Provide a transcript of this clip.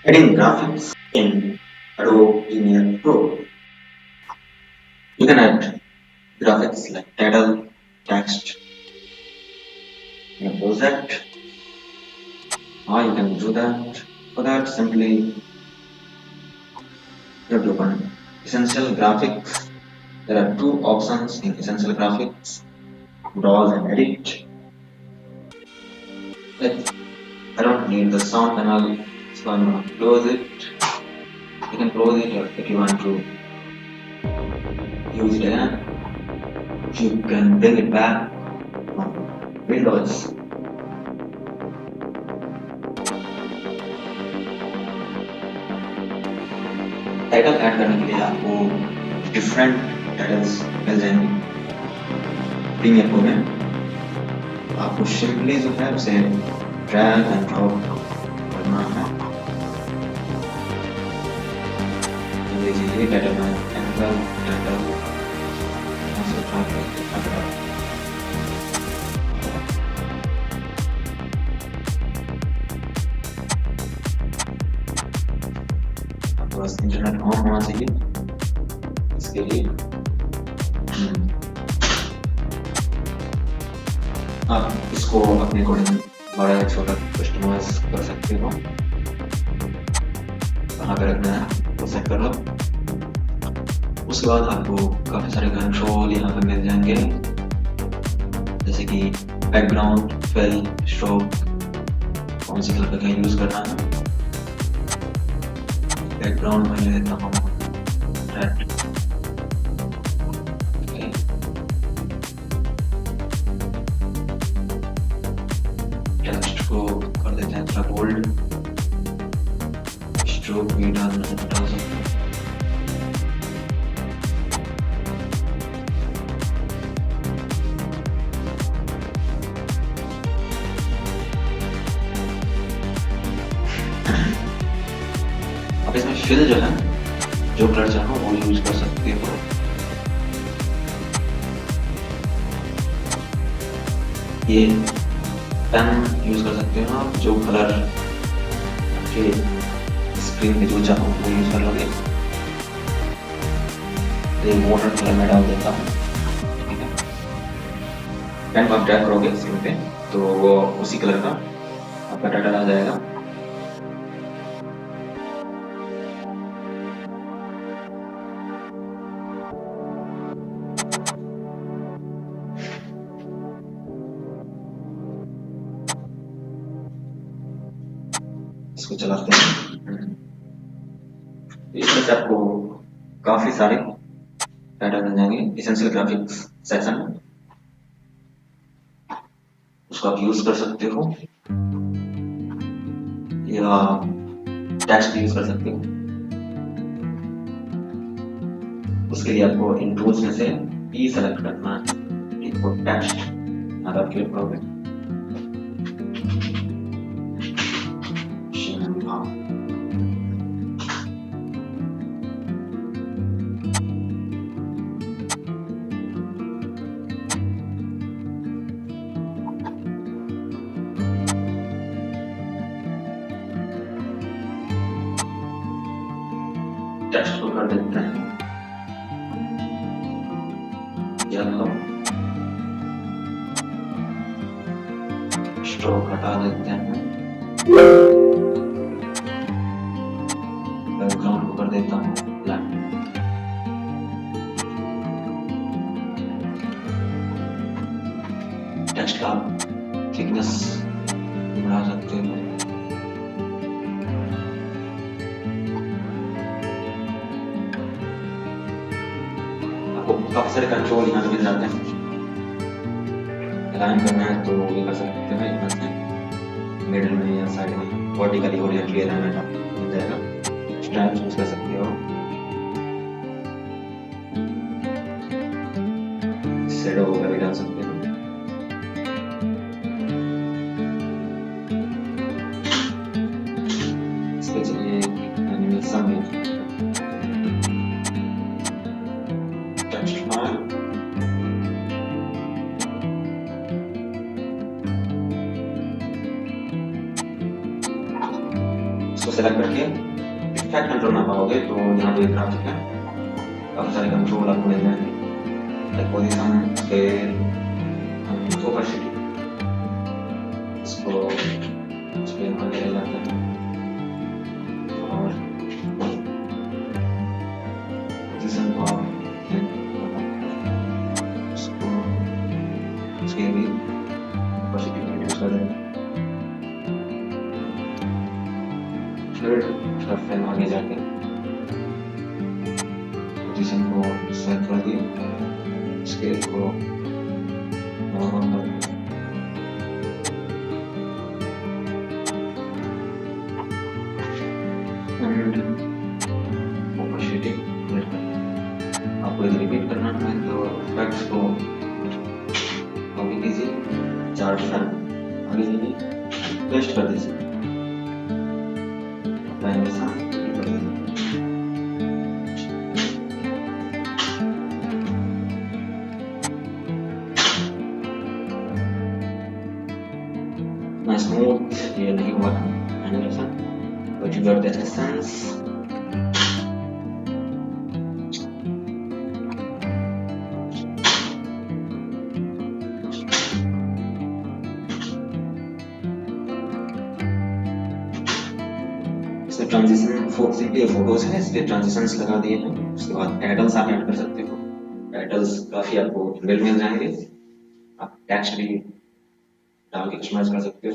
Adding graphics in Adobe Premiere Pro. You can add graphics like title, text, you can close that, or you can do that. For that, simply you have to open Essential Graphics. There are two options in Essential Graphics: Browse and Edit. I don't need the sound panel, so I'm going to close it. You can close it if you want to use it again. You can bring it back on Windows. Title add करने के लिए आपको different titles मिल जाएंगे premiere pro में। आपको simply जो है उसे ड्रैग एंड ड्रॉप करना है। लीजिए ये टाइटल में एंगल टाइटल बस इंटरनेट ऑन होना चाहिए इसके लिए। आप इसको अपने अकॉर्डिंग बड़ा या छोटा कस्टमाइज कर सकते हो। कहाँ पे रखना है वो सेट कर लो। उसके बाद आपको काफ़ी सारे कंट्रोल यहाँ पे मिल जाएंगे, जैसे कि बैकग्राउंड, फिल, स्ट्रोक, कौन सी कलर का यूज़ करना है। बैकग्राउंड में ले लेता हूँ रेड। टेक्स्ट को कर देते हैं थोड़ा बोल्ड, स्ट्रोक भी डाल सकते हैं। अब इसमें फिल जो है, जो कलर चाहो वो यूज कर सकते हो। ये पेन यूज कर सकते हो आप, जो कलर के स्क्रीन पे जो चाहो वो यूज कर लोगे। ये वाटर कलर में डाल देता हूँ, ठीक है। पेन को आप ड्रैग करोगे स्क्रीन पे तो वो उसी कलर का आपका टाइटल आ जाएगा। इसको चलाते हैं। इसमें से आपको काफी सारे टाइटल मिल जाएंगे एसेंशियल ग्राफिक्स सेक्शन में, उसको आप यूज कर सकते हो या टेक्स्ट यूज कर सकते हो। उसके लिए आपको इन टूल्स में से ई सेलेक्ट करना है, इनपुट टेक्स्ट यहाँ आप क्लिक करोगे। टेक्स्ट को कर देते हैं येलो, स्ट्रोक हटा देते हैं, बैकग्राउंड को कर देता हूँ ब्लैक। टेक्स्ट का थिकनेस बढ़ा सकते हो। काफी सारे कंट्रोल यहाँ मिल जाते हैं। अलाइन करना है तो ये कर सकते हैं यहाँ से, मिडिल में या साइड में, वर्टिकली हॉरिजॉन्टली अलाइनमेंट मिल जाएगा। स्टाइल चूज कर सकते हो, शैडो वगैरह भी डाल सकते हो। इसके चलिए एनिमेशन में उसको सेलेक्ट करके इफेक्ट कंट्रोल ना पाओगे तो यहाँ पे ग्राफिक है, काफी सारे कंट्रोल आपको मिल जाएंगे, पोजीशन, स्केल, ओपेसिटी, इसको स्केल में ले जाते हैं और पोजीशन को आप इसको स्केल भी ओपेसिटी में यूज कर देंगे। फिर फ्रेम आगे जाके पोजीशन को सेट कर दिए, स्केल को नॉर्मल कर दिया, एंड ओपेसिटी क्लियर कर दिया। आपको इसे रिपीट करना है तो इफेक्ट्स को कॉपी कीजिए, चार्ट फ्रेम आगे जाइए, पेस्ट कर दीजिए, लाइन के साथ ये कर दीजिए। ना स्मूथ ये नहीं हुआ animation, but you got the essence. इसमें ट्रांजिशन सिंपली फोटोज है, इसलिए ट्रांजिशंस लगा दिए हैं। उसके बाद टाइटल्स आप ऐड कर सकते हो, टाइटल्स काफी आपको मिल जाएंगे, आप टेक्स्ट भी डाल के कस्टमाइज कर सकते हो।